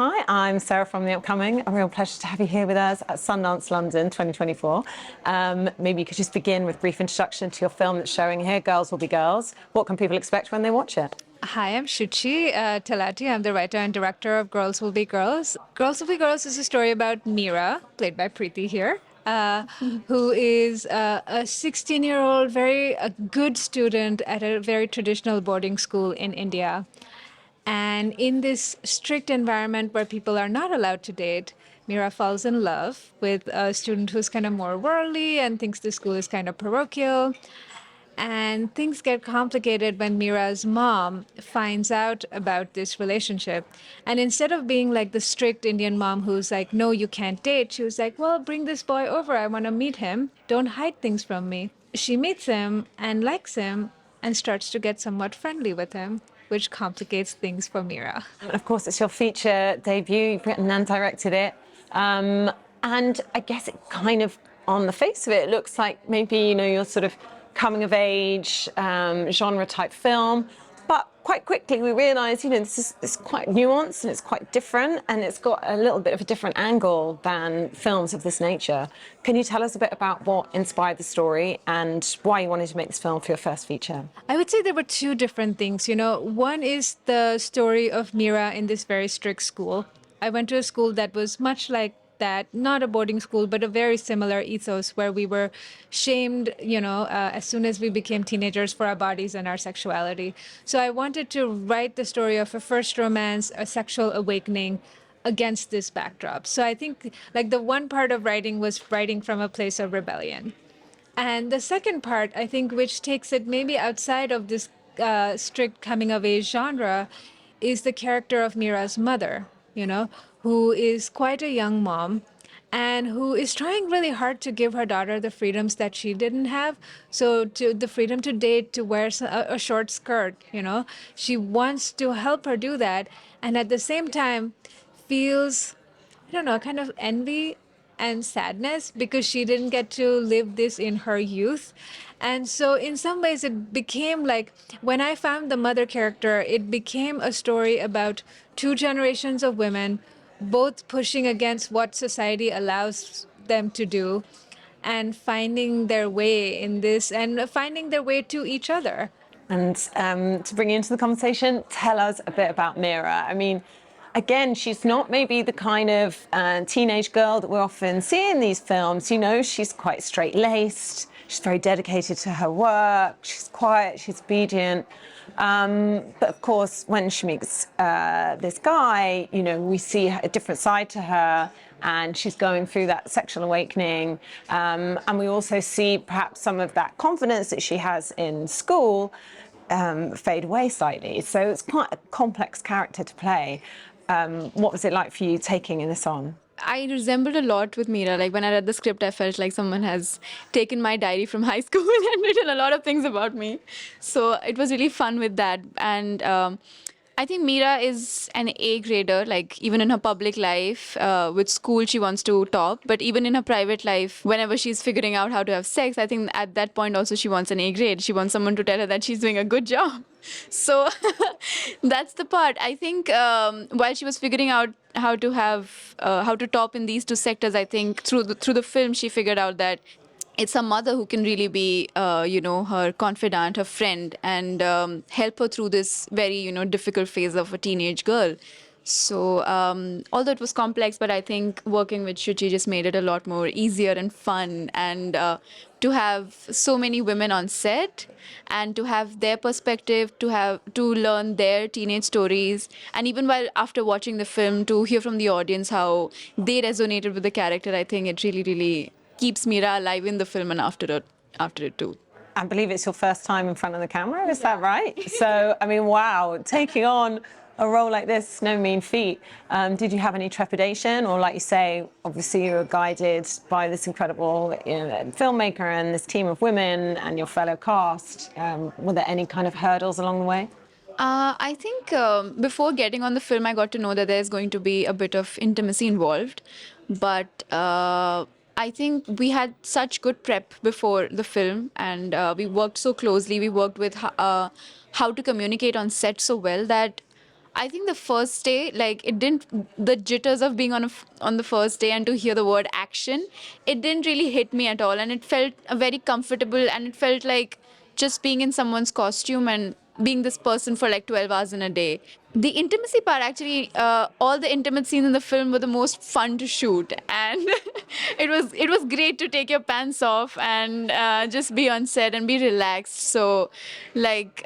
Hi, I'm Sarah from The Upcoming. A real pleasure to have you here with us at Sundance London 2024. Maybe you could just begin with a brief introduction to your film that's showing here, Girls Will Be Girls. What can people expect when they watch it? Hi, I'm Shuchi Talati. I'm the writer and director of Girls Will Be Girls. Girls Will Be Girls is a story about Meera, played by Preeti here, who is a 16-year-old, very good student at a very traditional boarding school in India. And in this strict environment where people are not allowed to date, Meera falls in love with a student who's kind of more worldly and thinks the school is kind of parochial. And things get complicated when Mira's mom finds out about this relationship. And instead of being like the strict Indian mom who's like, no, you can't date, she was like, well, bring this boy over. I want to meet him. Don't hide things from me. She meets him and likes him and starts to get somewhat friendly with him, which complicates things for Mira. Of course, it's your feature debut. You've written and directed it. And I guess it kind of, on the face of it, looks like maybe, you're sort of coming of age genre type film. But quite quickly we realised, it's quite nuanced and it's quite different and it's got a little bit of a different angle than films of this nature. Can you tell us a bit about what inspired the story and why you wanted to make this film for your first feature? I would say there were two different things. One is the story of Mira in this very strict school. I went to a school that was much like that, not a boarding school, but a very similar ethos where we were shamed, as soon as we became teenagers for our bodies and our sexuality. So I wanted to write the story of a first romance, a sexual awakening against this backdrop. So I think like the one part of writing was writing from a place of rebellion. And the second part, I think, which takes it maybe outside of this strict coming of age genre, is the character of Mira's mother, who is quite a young mom and who is trying really hard to give her daughter the freedoms that she didn't have. So to the freedom to date, to wear a short skirt, she wants to help her do that. And at the same time feels, I don't know, kind of envy and sadness because she didn't get to live this in her youth. And so in some ways it became like, when I found the mother character, it became a story about two generations of women, both pushing against what society allows them to do and finding their way in this and finding their way to each other. And to bring you into the conversation, tell us a bit about Mira. I mean, again, she's not maybe the kind of teenage girl that we often see in these films. She's quite straight-laced. She's very dedicated to her work. She's quiet. She's obedient. But of course, when she meets this guy, we see a different side to her, and she's going through that sexual awakening. And we also see perhaps some of that confidence that she has in school fade away slightly. So it's quite a complex character to play. What was it like for you taking this on? I resembled a lot with Mira. Like when I read the script, I felt like someone has taken my diary from high school and written a lot of things about me. So it was really fun with that. And I think Mira is an A grader, like even in her public life, with school she wants to top, but even in her private life, whenever she's figuring out how to have sex, I think at that point also she wants an A grade. She wants someone to tell her that she's doing a good job. So that's the part. I think while she was figuring out how to top in these two sectors, I think through the film she figured out that it's her mother who can really be, her confidant, her friend, and help her through this very, difficult phase of a teenage girl. So although it was complex, but I think working with Shuchi just made it a lot more easier and fun. And to have so many women on set and to have their perspective, to learn their teenage stories, and even while after watching the film, to hear from the audience how they resonated with the character, I think it really, really keeps Mira alive in the film and after it too. I believe it's your first time in front of the camera, is that right? So, I mean, wow, taking on a role like this, no mean feat. Did you have any trepidation, or like you say, obviously you were guided by this incredible filmmaker and this team of women and your fellow cast? Were there any kind of hurdles along the way? I think before getting on the film, I got to know that there's going to be a bit of intimacy involved. But I think we had such good prep before the film, and we worked so closely. We worked with how to communicate on set so well that I think the first day, like it didn't, the jitters of being on the first day and to hear the word action, it didn't really hit me at all, and it felt very comfortable, and it felt like just being in someone's costume and being this person for like 12 hours in a day. The intimacy part, actually, all the intimate scenes in the film were the most fun to shoot, and it was great to take your pants off and just be on set and be relaxed. So, like.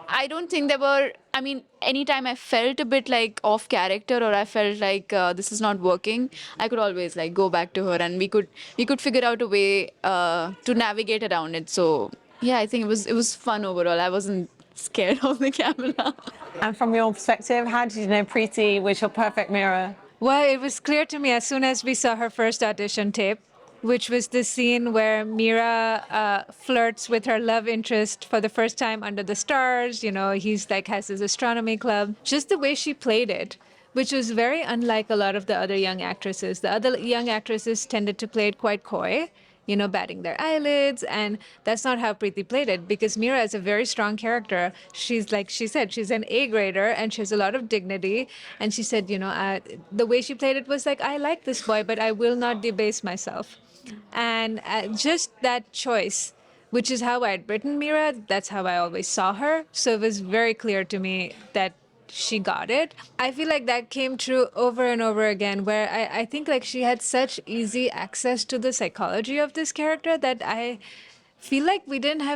I don't think there were. I mean, anytime I felt a bit like off character, or I felt like this is not working, I could always like go back to her, and we could figure out a way to navigate around it. So yeah, I think it was fun overall. I wasn't scared of the camera. And from your perspective, how did you know Preeti was your perfect mirror? Well, it was clear to me as soon as we saw her first audition tape, which was the scene where Mira flirts with her love interest for the first time under the stars. You know, he's like has his astronomy club. Just the way she played it, which was very unlike a lot of the other young actresses. The other young actresses tended to play it quite coy, you know, batting their eyelids. And that's not how Preeti played it, because Mira is a very strong character. She's, like she said, she's an A grader and she has a lot of dignity. And she said, you know, the way she played it was like, I like this boy, but I will not debase myself. And just that choice, which is how I'd written Mira, that's how I always saw her. So it was very clear to me that she got it. I feel like that came true over and over again, where I think like she had such easy access to the psychology of this character that I feel like we didn't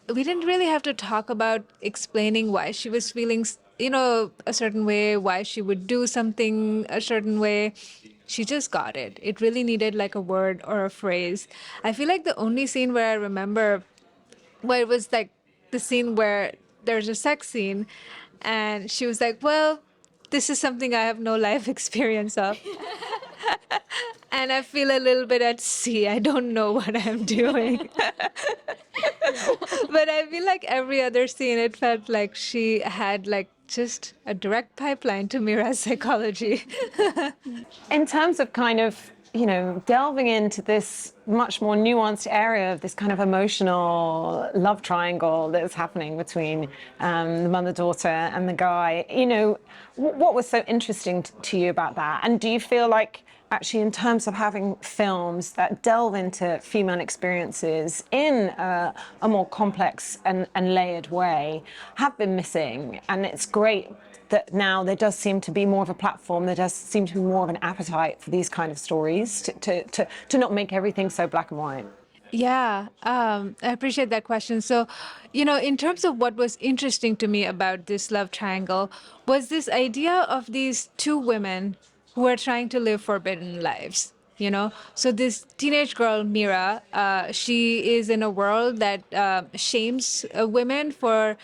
really have to talk about explaining why she was feeling, you know, a certain way, why she would do something a certain way. She just got it. It really needed like a word or a phrase. I feel like the only scene where I remember where it was like the scene where there's a sex scene and she was like, well, this is something I have no life experience of. And I feel a little bit at sea. I don't know what I'm doing. But I feel like every other scene, it felt like she had like just a direct pipeline to Mira's psychology. In terms of kind of, you know, delving into this much more nuanced area of this kind of emotional love triangle that's happening between the mother-daughter and the guy, you know, what was so interesting to you about that? And do you feel like actually in terms of having films that delve into female experiences in a more complex and layered way have been missing? And it's great that now there does seem to be more of a platform, there does seem to be more of an appetite for these kind of stories to not make everything so black and white. Yeah, I appreciate that question. So, you know, in terms of what was interesting to me about this love triangle was this idea of these two women who are trying to live forbidden lives. You know, so this teenage girl, Mira, she is in a world that shames women for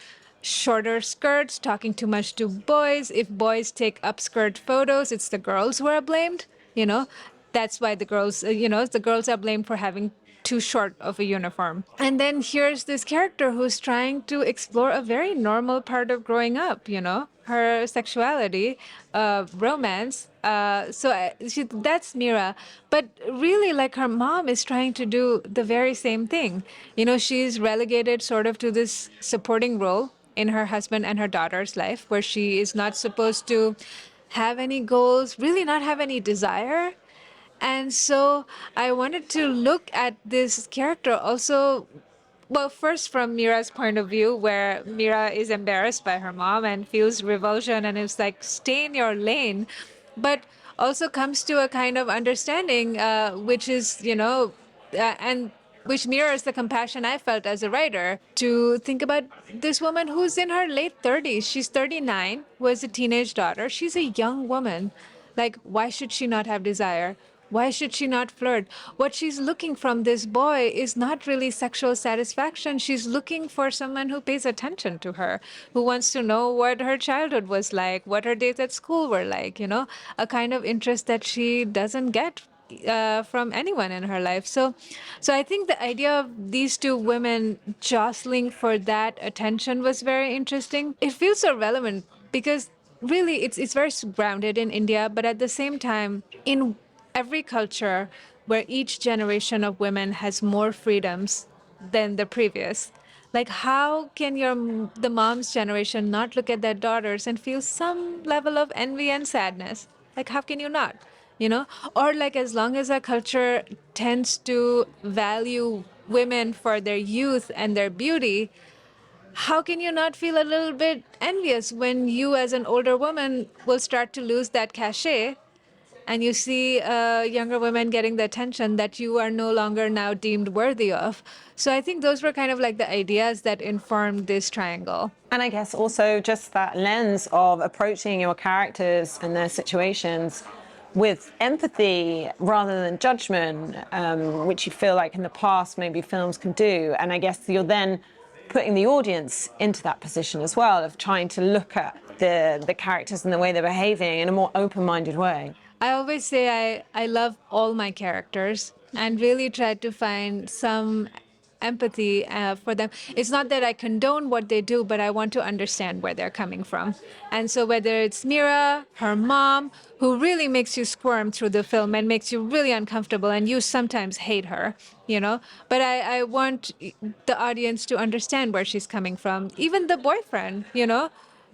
shorter skirts, talking too much to boys. If boys take upskirt photos, it's the girls who are blamed. You know, that's why the girls, you know, the girls are blamed for having too short of a uniform. And then here's this character who's trying to explore a very normal part of growing up, you know, her sexuality, romance. That's Mira. But really, like, her mom is trying to do the very same thing. You know, she's relegated sort of to this supporting role in her husband and her daughter's life, where she is not supposed to have any goals, really not have any desire. And so I wanted to look at this character also, well, first from Mira's point of view, where Mira is embarrassed by her mom and feels revulsion and is like, stay in your lane, but also comes to a kind of understanding, which is, you know, and which mirrors the compassion I felt as a writer to think about this woman who's in her late 30s. She's 39, who has a teenage daughter. She's a young woman. Like, why should she not have desire? Why should she not flirt? What she's looking from this boy is not really sexual satisfaction. She's looking for someone who pays attention to her, who wants to know what her childhood was like, what her days at school were like, you know, a kind of interest that she doesn't get from anyone in her life. So I think the idea of these two women jostling for that attention was very interesting. It feels so relevant because really it's very grounded in India, but at the same time, in every culture where each generation of women has more freedoms than the previous, Like, how can the mom's generation not look at their daughters and feel some level of envy and sadness? Like, how can you not? You know, or like, as long as our culture tends to value women for their youth and their beauty, how can you not feel a little bit envious when you, as an older woman, will start to lose that cachet and you see younger women getting the attention that you are no longer now deemed worthy of? So I think those were kind of like the ideas that informed this triangle. And I guess also just that lens of approaching your characters and their situations with empathy rather than judgment, which you feel like in the past maybe films can do. And I guess you're then putting the audience into that position as well of trying to look at the characters and the way they're behaving in a more open-minded way. I always say I love all my characters and really try to find some empathy for them. It's not that I condone what they do, but I want to understand where they're coming from. And so whether it's Mira, her mom, who really makes you squirm through the film and makes you really uncomfortable, and you sometimes hate her, you know, but I want the audience to understand where she's coming from. Even the boyfriend, you know,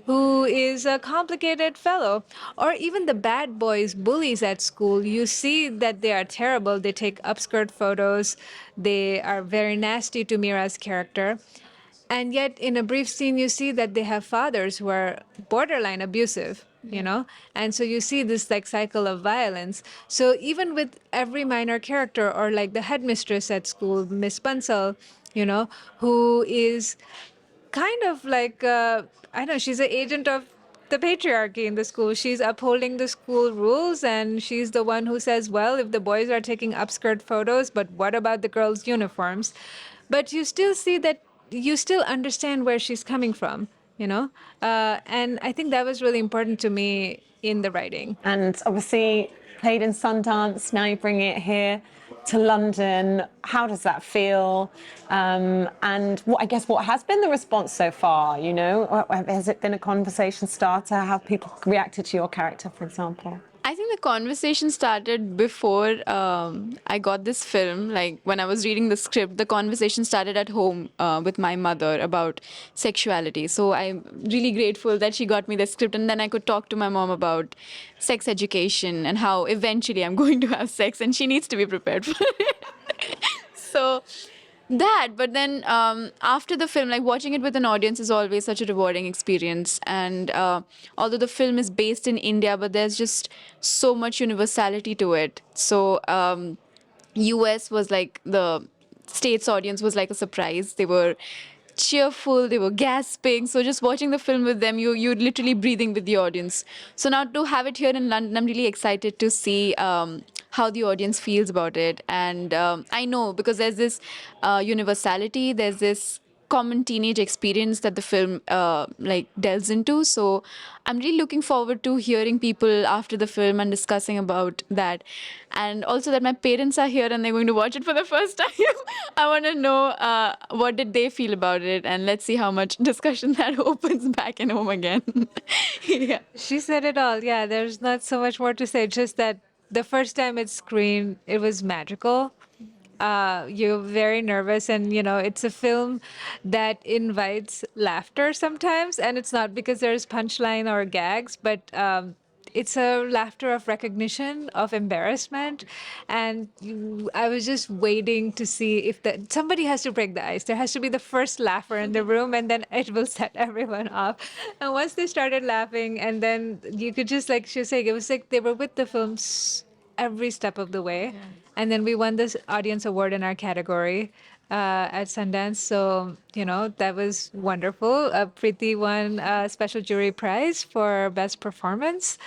who is a complicated fellow, or even the bad boys, bullies at school. You see that they are terrible. They take upskirt photos. They are very nasty to Mira's character. And yet, in a brief scene, you see that they have fathers who are borderline abusive, you know? And so you see this like cycle of violence. So even with every minor character, or like the headmistress at school, Miss Bansal, you know, who is kind of like I know she's an agent of the patriarchy in the school. She's upholding the school rules, and she's the one who says, well, if the boys are taking upskirt photos, but what about the girls' uniforms? But you still see that you still understand where she's coming from, you know? And I think that was really important to me in the writing. And obviously played in Sundance, now you bring it here to London. How does that feel? And I guess what has been the response so far, you know? Has it been a conversation starter? How have people reacted to your character, for example? I think the conversation started before I got this film. Like when I was reading the script, the conversation started at home with my mother about sexuality. So I'm really grateful that she got me the script, and then I could talk to my mom about sex education and how eventually I'm going to have sex, and she needs to be prepared for it. So that, but then after the film, like watching it with an audience is always such a rewarding experience. And although the film is based in India, but there's just so much universality to it. So US was like, the States audience was like a surprise. They were cheerful, they were gasping. So just watching the film with them, you're literally breathing with the audience. So now to have it here in London, I'm really excited to see how the audience feels about it. And I know because there's this universality, there's this common teenage experience that the film like delves into. So I'm really looking forward to hearing people after the film and discussing about that. And also that my parents are here and they're going to watch it for the first time. I want to know what did they feel about it, and let's see how much discussion that opens back in home again. Yeah. She said it all. Yeah, there's not so much more to say. Just that the first time it screened, it was magical. You're very nervous, and you know it's a film that invites laughter sometimes, and it's not because there's punchline or gags, but it's a laughter of recognition, of embarrassment. And I was just waiting to see if somebody has to break the ice. There has to be the first laugher in the room, and then it will set everyone off. And once they started laughing, and then you could just, like she was saying, it was like they were with the film every step of the way. Yeah. And then we won this audience award in our category at Sundance. So, you know, that was wonderful. Preeti won a special jury prize for best performance.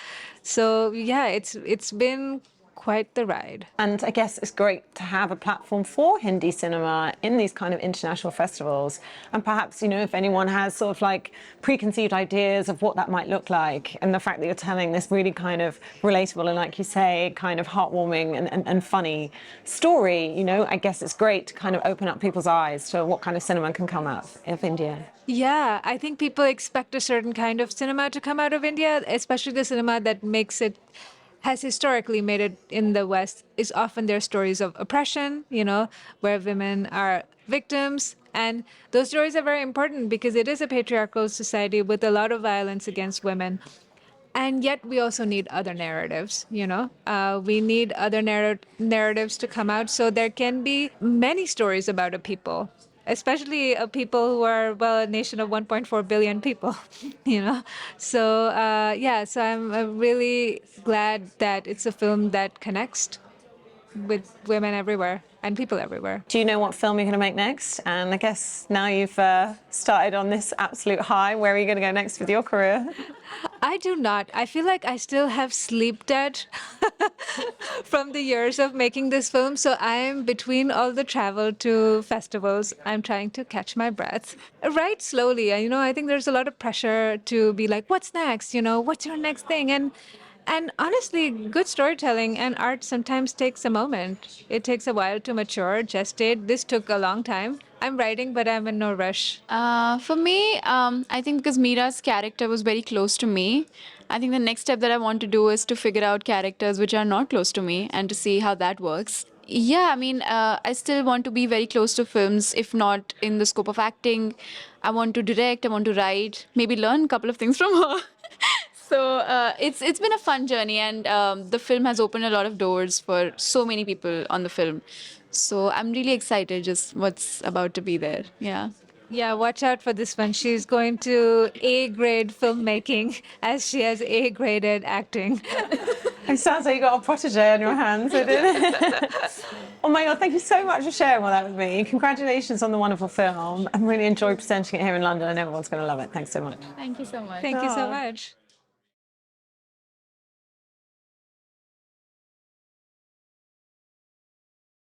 So, yeah, it's been quite the ride. And I guess it's great to have a platform for Hindi cinema in these kind of international festivals. And perhaps, you know, if anyone has sort of like preconceived ideas of what that might look like, and the fact that you're telling this really kind of relatable and, like you say, kind of heartwarming and funny story, you know, I guess it's great to kind of open up people's eyes to what kind of cinema can come out of India. Yeah, I think people expect a certain kind of cinema to come out of India, especially the cinema that makes it has historically made it in the West is often their stories of oppression, where women are victims. And those stories are very important because it is a patriarchal society with a lot of violence against women. And yet we also need other narratives. We need other narratives to come out so there can be many stories about a people, especially a people who are, well, a nation of 1.4 billion people, So, so I'm really glad that it's a film that connects with women everywhere and people everywhere. Do you know what film you're going to make next? And I guess now you've started on this absolute high, where are you going to go next with your career? I do not. I feel like I still have sleep debt from the years of making this film. So I'm between all the travel to festivals. I'm trying to catch my breath. Write slowly. I think there's a lot of pressure to be like, what's next? What's your next thing? And honestly, good storytelling and art sometimes takes a moment. It takes a while to mature, gestate. This took a long time. I'm writing, but I'm in no rush. For me, I think because Mira's character was very close to me, I think the next step that I want to do is to figure out characters which are not close to me and to see how that works. Yeah, I mean, I still want to be very close to films, if not in the scope of acting. I want to direct, I want to write, maybe learn a couple of things from her. So it's been a fun journey, and the film has opened a lot of doors for so many people on the film. So I'm really excited just what's about to be there. Yeah. Yeah, watch out for this one. She's going to A-grade filmmaking as she has A-graded acting. It sounds like you got a protege on your hands, doesn't it? Oh my God, thank you so much for sharing all that with me. Congratulations on the wonderful film. I really enjoyed presenting it here in London and everyone's going to love it. Thanks so much. Thank you so much. Thank you so much.